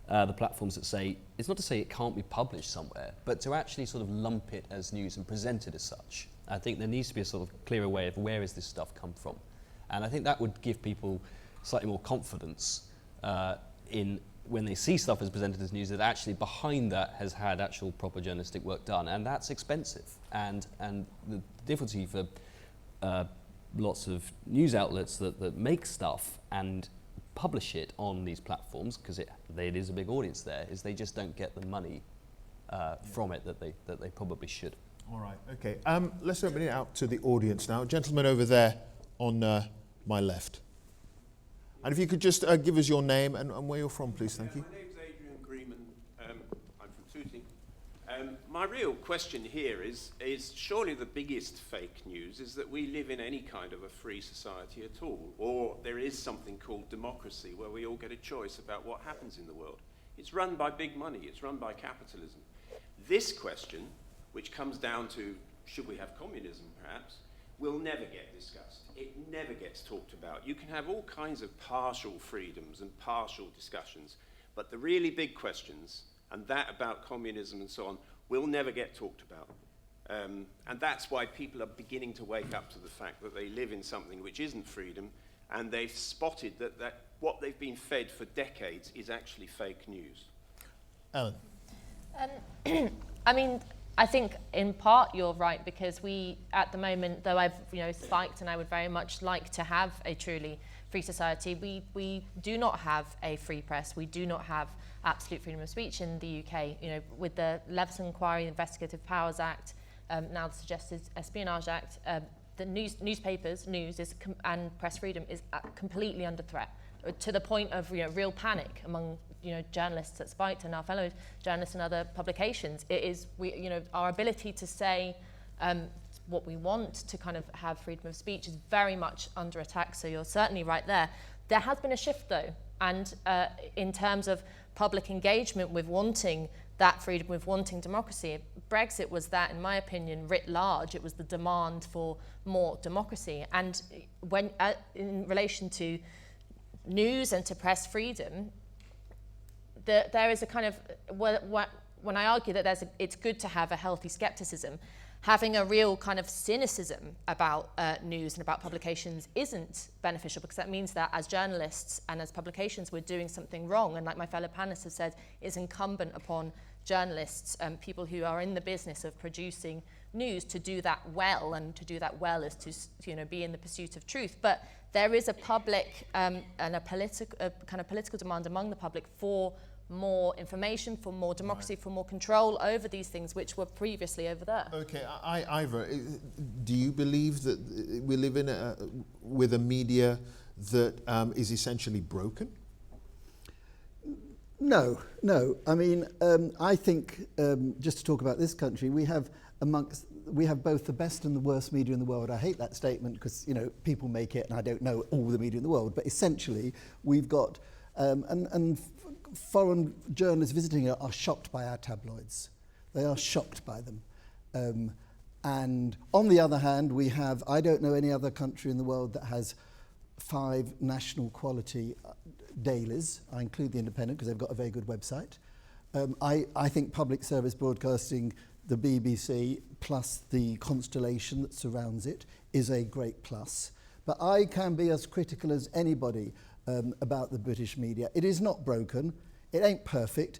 the platforms that say, it's not to say it can't be published somewhere, but to actually sort of lump it as news and present it as such, I think there needs to be a sort of clearer way of where is this stuff come from. And I think that would give people slightly more confidence in when they see stuff as presented as news, that actually behind that has had actual proper journalistic work done, and that's expensive. And the difficulty for lots of news outlets that make stuff and publish it on these platforms, because it is a big audience there, is they just don't get the money from it that they probably should. All right, okay. Let's open it out to the audience now. Gentleman over there on my left. And if you could just give us your name and where you're from, please, thank you. My name's Adrian Greeman. I'm from Tooting. My real question here is surely the biggest fake news is that we live in any kind of a free society at all, or there is something called democracy where we all get a choice about what happens in the world. It's run by big money, it's run by capitalism. This question, which comes down to should we have communism perhaps, will never get discussed. It never gets talked about. You can have all kinds of partial freedoms and partial discussions, but the really big questions, and that about communism and so on, will never get talked about. And that's why people are beginning to wake up to the fact that they live in something which isn't freedom, and they've spotted that what they've been fed for decades is actually fake news. Ellen. I mean, I think in part you're right, because we, at the moment, though I've spiked and I would very much like to have a truly free society, we do not have a free press. We do not have absolute freedom of speech in the UK. With the Leveson Inquiry, Investigative Powers Act, now the suggested Espionage Act, the newspapers, and press freedom is completely under threat, to the point of real panic among journalists at Spiked and our fellow journalists and other publications. It is our ability to say what we want, to kind of have freedom of speech, is very much under attack. So you're certainly right there. There has been a shift though, and in terms of public engagement with wanting that freedom, with wanting democracy. Brexit was that, in my opinion, writ large. It was the demand for more democracy. And when in relation to news and to press freedom, there is a kind of, when I argue that it's good to have a healthy skepticism, having a real kind of cynicism about news and about publications isn't beneficial, because that means that as journalists and as publications we're doing something wrong. And like my fellow panelists have said, it's incumbent upon journalists and people who are in the business of producing news to do that well, and to do that well is to be in the pursuit of truth. But there is a public and a kind of political demand among the public for more information, for more democracy, right, for more control over these things which were previously over there. Okay, Ivor, do you believe that we live in with a media that is essentially broken? No. I mean, I think, just to talk about this country, we have both the best and the worst media in the world. I hate that statement because, people make it and I don't know all the media in the world, but essentially we've got, and foreign journalists visiting here are shocked by our tabloids. They are shocked by them. And on the other hand, we have, I don't know any other country in the world that has 5 national quality dailies. I include the Independent because they've got a very good website. I think public service broadcasting, the BBC, plus the constellation that surrounds it, is a great plus. But I can be as critical as anybody about the British media. It is not broken. It ain't perfect.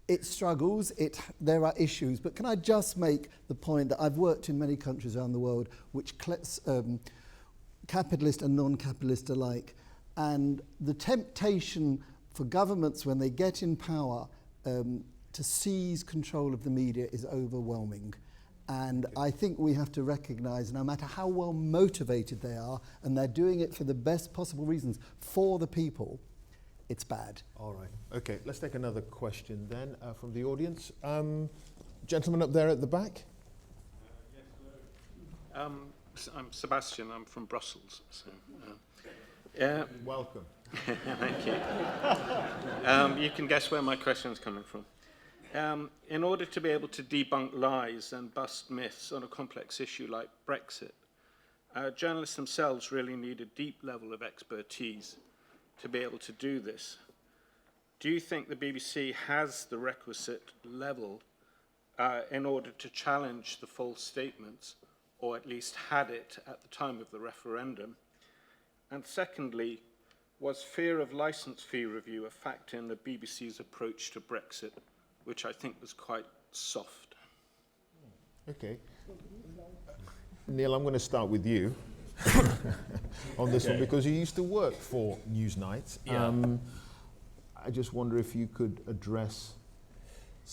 It struggles. There are issues. But can I just make the point that I've worked in many countries around the world which capitalist and non-capitalist alike, and the temptation for governments when they get in power to seize control of the media is overwhelming. And I think we have to recognise, no matter how well motivated they are, and they're doing it for the best possible reasons for the people, it's bad. All right. Okay, let's take another question then from the audience. Gentleman up there at the back. Yes, hello. I'm Sebastian. I'm from Brussels. So, welcome. Thank you. You can guess where my question's coming from. In order to be able to debunk lies and bust myths on a complex issue like Brexit, journalists themselves really need a deep level of expertise to be able to do this. Do you think the BBC has the requisite level in order to challenge the false statements, or at least had it at the time of the referendum? And secondly, was fear of licence fee review a factor in the BBC's approach to Brexit, which I think was quite soft? Okay. Neil, I'm going to start with you. on this one because you used to work for Newsnight. Yeah. I just wonder if you could address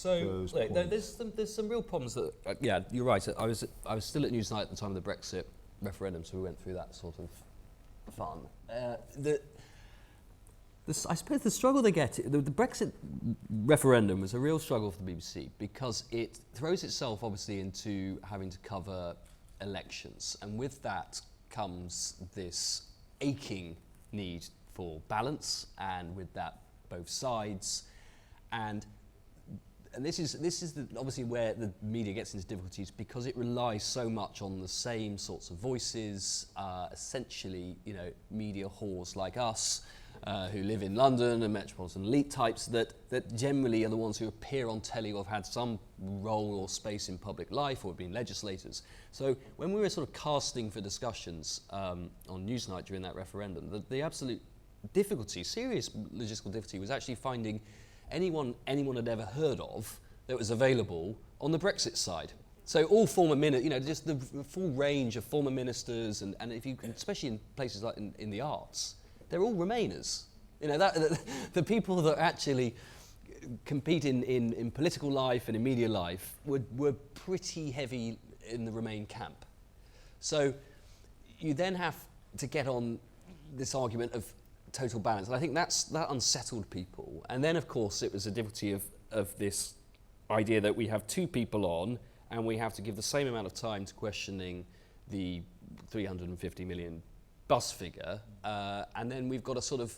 those look, points. there's some real problems that. Yeah, you're right. I was still at Newsnight at the time of the Brexit referendum, so we went through that sort of fun. I suppose the struggle they get, the Brexit referendum was a real struggle for the BBC because it throws itself obviously into having to cover elections, and with that comes this aching need for balance, and with that both sides, and this is obviously where the media gets into difficulties because it relies so much on the same sorts of voices, essentially, media whores like us, who live in London and metropolitan elite types that generally are the ones who appear on telly or have had some role or space in public life or have been legislators. So when we were sort of casting for discussions on Newsnight during that referendum, the absolute difficulty, serious logistical difficulty, was actually finding anyone had ever heard of that was available on the Brexit side. So all former ministers, just the full range of former ministers, and if you can, especially in places like in the arts, they're all Remainers. The people that actually compete in political life and in media life were pretty heavy in the Remain camp. So you then have to get on this argument of total balance, and I think that unsettled people. And then, of course, it was a difficulty of this idea that we have two people on, and we have to give the same amount of time to questioning the 350 million bus figure, and then we've got to sort of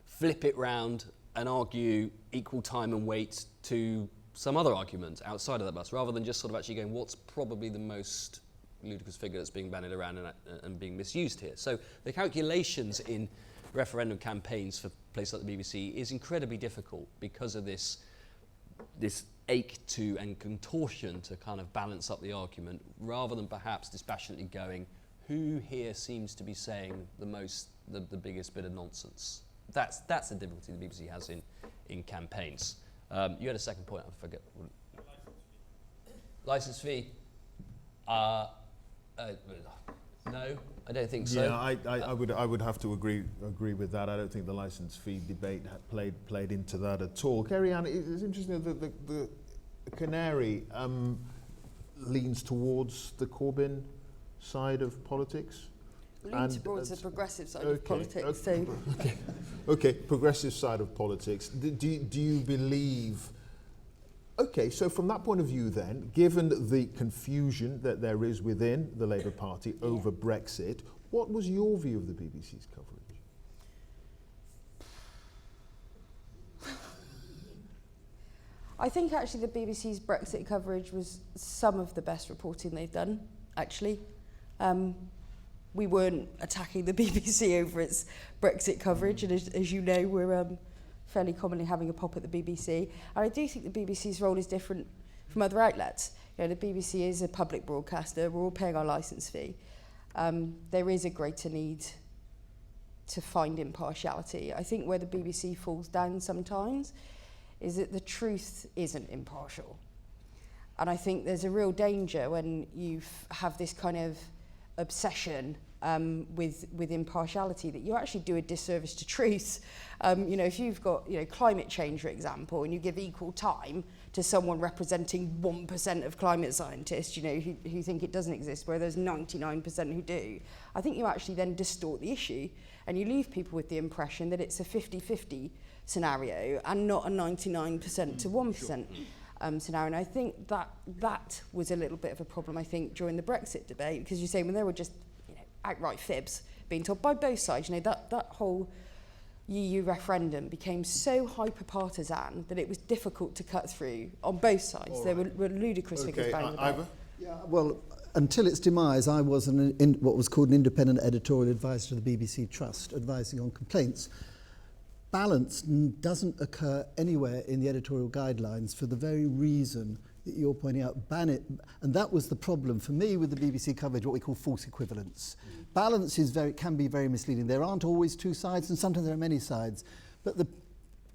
flip it round and argue equal time and weight to some other argument outside of that bus, rather than just sort of actually going, what's probably the most ludicrous figure that's being bandied around and being misused here. So the calculations in referendum campaigns for places like the BBC is incredibly difficult because of this ache to and contortion to kind of balance up the argument, rather than perhaps dispassionately going, who here seems to be saying the biggest bit of nonsense? That's the difficulty the BBC has in campaigns. You had a second point, I forget. Licence fee. No, I don't think so. Yeah, I would have to agree with that. I don't think the licence fee debate played into that at all. Kerry-Ann, it's interesting that the Canary leans towards the Corbyn side of politics. Lean towards the progressive side of politics. So. Okay, progressive side of politics. Do you believe... Okay, so from that point of view then, given the confusion that there is within the Labour Party over Brexit, what was your view of the BBC's coverage? I think actually the BBC's Brexit coverage was some of the best reporting they've done, actually. We weren't attacking the BBC over its Brexit coverage, and as you know, we're fairly commonly having a pop at the BBC. And I do think the BBC's role is different from other outlets. The BBC is a public broadcaster. We're all paying our licence fee. There is a greater need to find impartiality. I think where the BBC falls down sometimes is that the truth isn't impartial. And I think there's a real danger when you have this kind of obsession with impartiality, that you actually do a disservice to truth. If you've got climate change, for example, and you give equal time to someone representing 1% of climate scientists, who think it doesn't exist, where there's 99% who do, I think you actually then distort the issue, and you leave people with the impression that it's a 50-50 scenario and not a 99% to 1%. Scenario. And I think that was a little bit of a problem, I think, during the Brexit debate, because you say when there were just outright fibs being told by both sides, that whole EU referendum became so hyper-partisan that it was difficult to cut through on both sides. There were ludicrous figures banging about. Ivor? Yeah, well, until its demise, I was what was called an independent editorial advisor to the BBC Trust, advising on complaints. Balance doesn't occur anywhere in the editorial guidelines for the very reason that you're pointing out. Ban it, and that was the problem for me with the BBC coverage, what we call false equivalence. Balance can be very misleading. There aren't always two sides, and sometimes there are many sides. But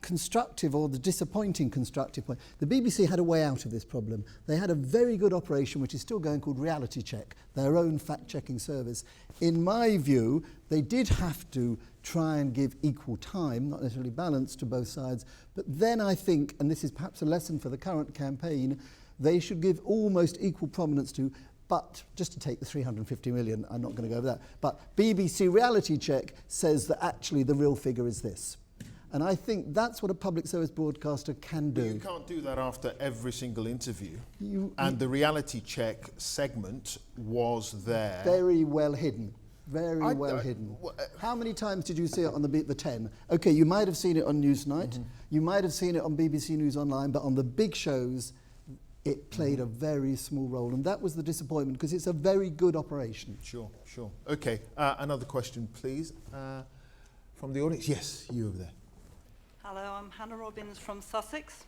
constructive or the disappointing constructive point. The BBC had a way out of this problem. They had a very good operation which is still going called Reality Check, their own fact-checking service. In my view, they did have to try and give equal time, not necessarily balance, to both sides. But then I think, and this is perhaps a lesson for the current campaign, they should give almost equal prominence to, but just to take the 350 million, I'm not going to go over that, but BBC Reality Check says that actually the real figure is this. And I think that's what a public service broadcaster can do. But you can't do that after every single interview. And the Reality Check segment was there. Very well hidden. Very well hidden. How many times did you see it on the 10? Okay, you might have seen it on Newsnight. You might have seen it on BBC News Online, but on the big shows, it played a very small role. And that was the disappointment, because it's a very good operation. Sure. Okay, another question, please. From the audience. Yes, you over there. Hello, I'm Hannah Robbins from Sussex.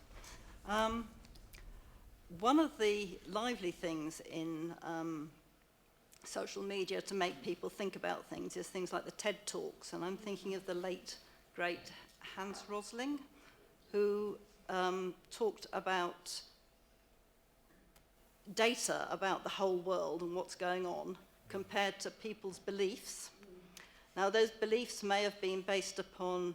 One of the lively things in social media to make people think about things is things like the TED Talks, and I'm thinking of the late, great Hans Rosling, who talked about data about the whole world and what's going on compared to people's beliefs. Now, those beliefs may have been based upon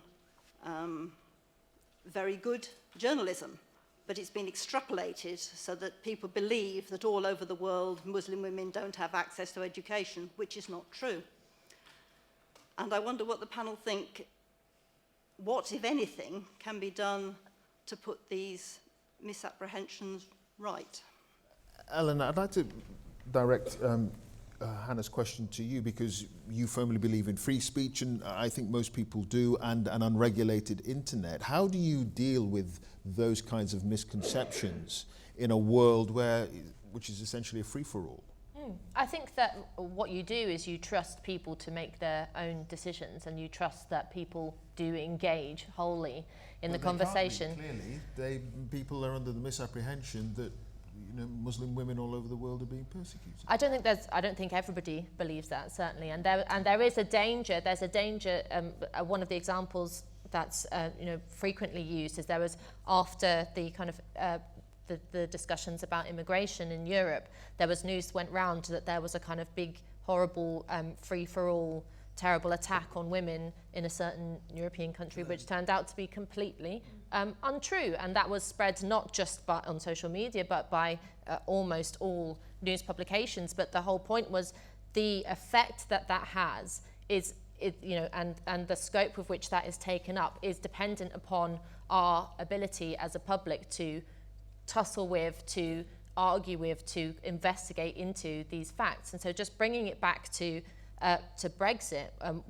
very good journalism, but it's been extrapolated so that people believe that all over the world Muslim women don't have access to education, which is not true. And I wonder what the panel think, what, if anything, can be done to put these misapprehensions right? Ellen, I'd like to direct Hannah's question to you, because you firmly believe in free speech, and I think most people do, and an unregulated internet. How do you deal with those kinds of misconceptions in a world which is essentially a free-for-all? I think that what you do is you trust people to make their own decisions, and you trust that people do engage wholly in the conversation. Clearly, people are under the misapprehension that Muslim women all over the world are being persecuted. I don't think everybody believes that, certainly, and there is a danger. There's a danger. One of the examples that's frequently used is there was, after the kind of the discussions about immigration in Europe, there was news went round that there was a kind of big, horrible, free-for-all, terrible attack on women in a certain European country, which turned out to be completely untrue. And that was spread not just on social media, but by almost all news publications. But the whole point was the effect that has is, and the scope with which that is taken up is dependent upon our ability as a public to tussle with, to argue with, to investigate into these facts. And so just bringing it back to Brexit, and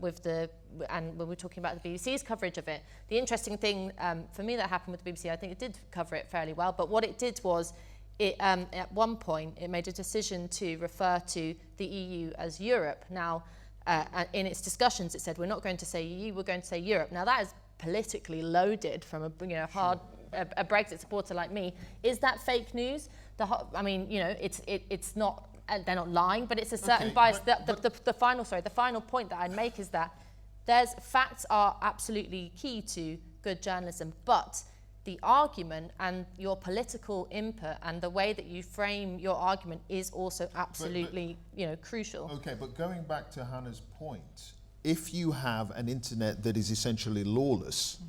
when we're talking about the BBC's coverage of it, the interesting thing for me that happened with the BBC, I think it did cover it fairly well, but what it did was, at one point, it made a decision to refer to the EU as Europe. Now, in its discussions, it said, we're not going to say EU, we're going to say Europe. Now, that is politically loaded from a a Brexit supporter like me. Is that fake news? It's not. They're not lying, but it's a certain bias. The final point that I'd make is that facts are absolutely key to good journalism, but the argument and your political input and the way that you frame your argument is also absolutely crucial. Okay, but going back to Hannah's point, if you have an internet that is essentially lawless,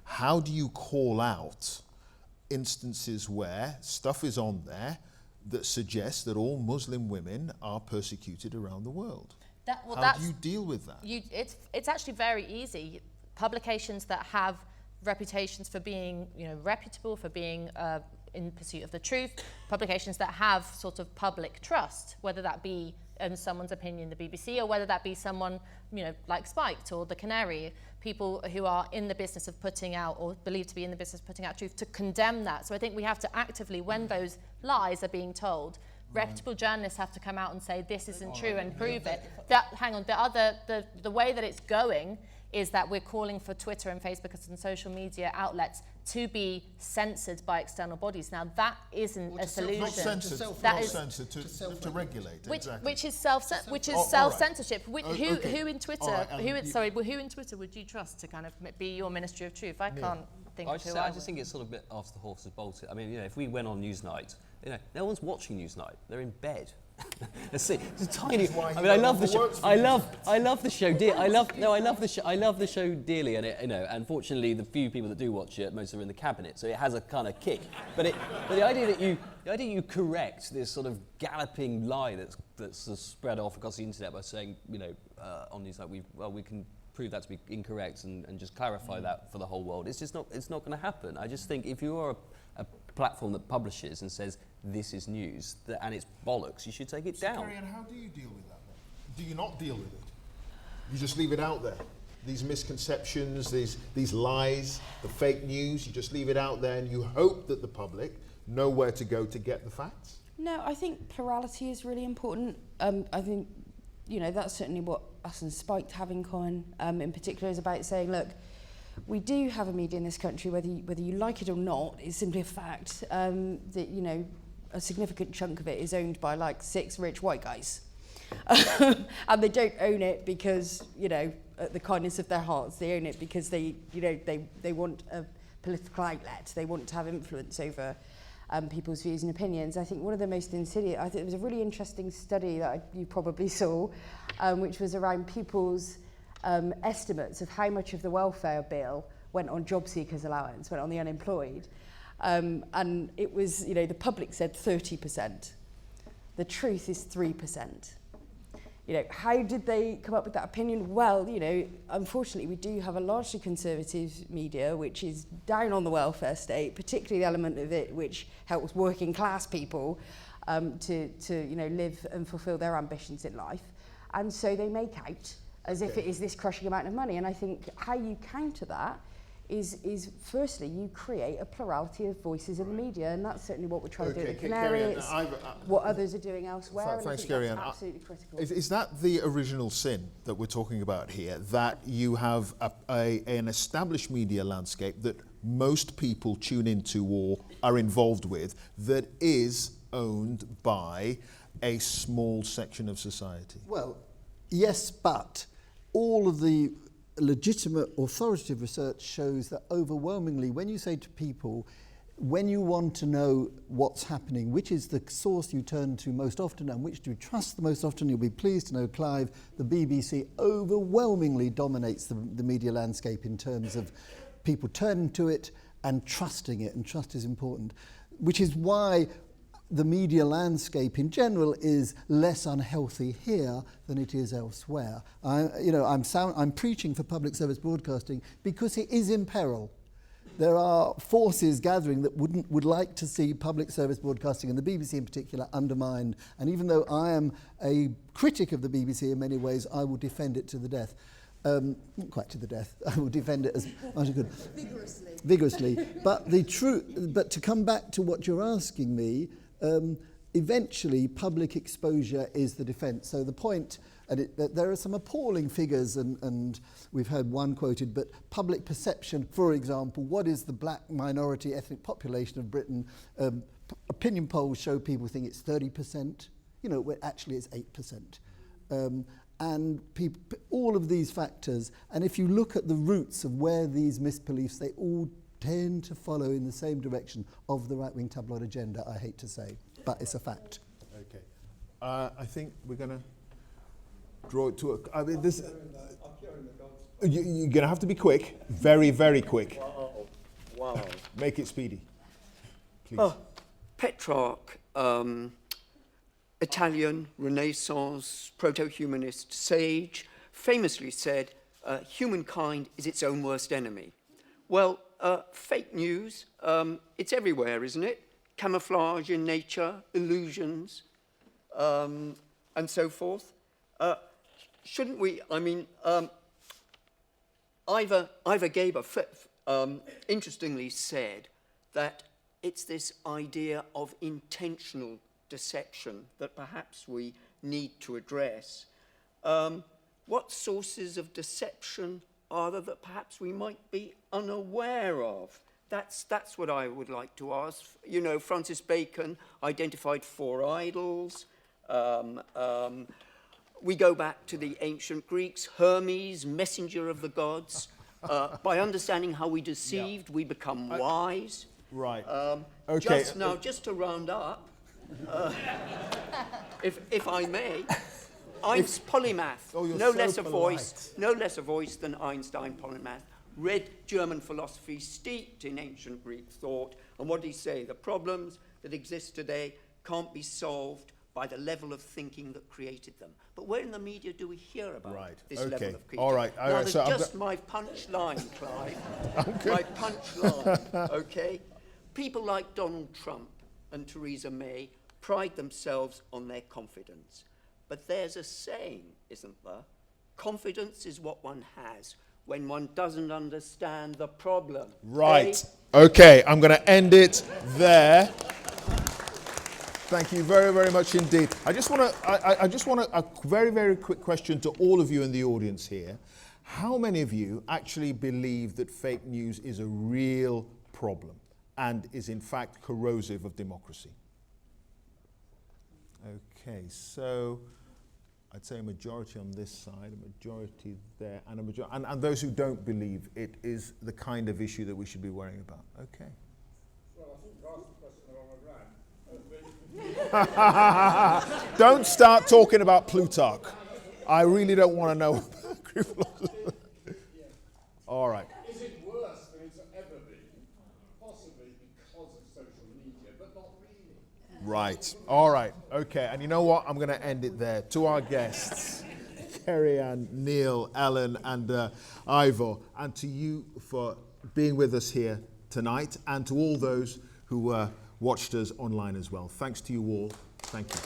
how do you call out instances where stuff is on there that suggests that all Muslim women are persecuted around the world? How do you deal with that? It's actually very easy. Publications that have reputations for being reputable, for being in pursuit of the truth, publications that have sort of public trust, whether that be someone's opinion, the BBC, or whether that be someone like Spiked or the Canary, people who are in the business of putting out, or believed to be in the business of putting out truth, to condemn that. So I think we have to actively, when those lies are being told, reputable journalists have to come out and say this isn't true and prove it. The way that it's going is that we're calling for Twitter and Facebook and social media outlets to be censored by external bodies. Now, that isn't a solution. Not censored, to regulate. Which is self-censorship. Who in Twitter would you trust to kind of be your Ministry of Truth? I can't think I of just, who I I just would. think it's sort of a bit after the horse has bolted. I mean, if we went on Newsnight, no one's watching Newsnight. They're in bed. Let's see. It's a tiny. I mean, I love the show. I love the show. I love the show dearly, and unfortunately, the few people that do watch it, most are in the cabinet, so it has a kind of kick. But the idea that you correct this sort of galloping lie that's spread off across the internet by saying, on Newsnight, we can prove that to be incorrect and just clarify that for the whole world. It's not going to happen. I just think if you are a platform that publishes and says this is news and it's bollocks, you should take it down. Carrie Ann, how do you deal with that then? Do you not deal with it? You just leave it out there? These misconceptions, these lies, the fake news, you just leave it out there and you hope that the public know where to go to get the facts? No, I think plurality is really important. I think, that's certainly what us and Spiked have in common. In particular, is about saying, look, we do have a media in this country, whether you like it or not. It's simply a fact that a significant chunk of it is owned by like 6 rich white guys, and they don't own it because the kindness of their hearts. They own it because they want a political outlet. They want to have influence over people's views and opinions. I think one of the most insidious, I think it was a really interesting study that you probably saw, which was around people's estimates of how much of the welfare bill went on job seekers allowance, went on the unemployed. And it was, the public said 30%. The truth is 3%. How did they come up with that opinion? Well, unfortunately, we do have a largely conservative media, which is down on the welfare state, particularly the element of it which helps working class people to live and fulfill their ambitions in life. And so they make out as if it is this crushing amount of money. And I think how you counter that is firstly, you create a plurality of voices in the media, and that's certainly what we're trying to do at the Canary. It's what others are doing elsewhere. Thanks, Carrie Ann. Absolutely critical. Is that the original sin that we're talking about here? That you have an established media landscape that most people tune into or are involved with that is owned by a small section of society? Well, yes, but all of the legitimate authoritative research shows that overwhelmingly, when you say to people, when you want to know what's happening, which is the source you turn to most often and which do you trust the most often, you'll be pleased to know, Clive, the BBC overwhelmingly dominates the media landscape in terms of people turning to it and trusting it, and trust is important, which is why the media landscape in general is less unhealthy here than it is elsewhere. I'm preaching for public service broadcasting because it is in peril. There are forces gathering that would like to see public service broadcasting, and the BBC in particular, undermined. And even though I am a critic of the BBC in many ways, I will defend it to the death. Not quite to the death. I will defend it as much as I could. Vigorously. But to come back to what you're asking me, eventually public exposure is the defence. So the point, there are some appalling figures, and we've heard one quoted, but public perception, for example, what is the black minority ethnic population of Britain? Opinion polls show people think it's 30%, where actually it's 8%. And all of these factors, and if you look at the roots of where these misbeliefs, they all tend to follow in the same direction of the right-wing tabloid agenda, I hate to say, but it's a fact. Okay. I think we're going to draw it to a... I mean, this... You're going to have to be quick, very, very quick. Wow. Make it speedy, please. Oh, Petrarch, Italian, Renaissance, proto-humanist sage, famously said, humankind is its own worst enemy. Well, fake news, it's everywhere, isn't it? Camouflage in nature, illusions, and so forth. Shouldn't we, Ivor Gaber interestingly said that it's this idea of intentional deception that perhaps we need to address. What sources of deception are there that perhaps we might be unaware of? That's what I would like to ask. Francis Bacon identified 4 idols. We go back to the ancient Greeks, Hermes, messenger of the gods. By understanding how we deceived, we become wise. Right. Okay. Just to round up, if I may, Einstein's polymath, Oh, you're no so less a voice than Einstein polymath, read German philosophy steeped in ancient Greek thought, and what did he say? The problems that exist today can't be solved by the level of thinking that created them. But where in the media do we hear about this level of thinking? All right. Now, that's just my punchline, Clive. My punchline, okay? People like Donald Trump and Theresa May pride themselves on their confidence. But there's a saying, isn't there? Confidence is what one has when one doesn't understand the problem. Right. Okay, I'm going to end it there. Thank you very, very much indeed. I just want a very, very quick question to all of you in the audience here. How many of you actually believe that fake news is a real problem and is in fact corrosive of democracy? Okay, so I'd say a majority on this side, a majority there, and a majority, and those who don't believe it is the kind of issue that we should be worrying about. Okay. Well, I think you asked the question the wrong way round. Don't start talking about Plutarch. I really don't want to know. All right. Is it worse than it's ever been? Possibly because of social media, but not really. Right. All right. Okay. And you know what? I'm going to end it there. To our guests, Kerry-Ann, Neil, Ellen, and Ivor, and to you for being with us here tonight, and to all those who watched us online as well. Thanks to you all. Thank you.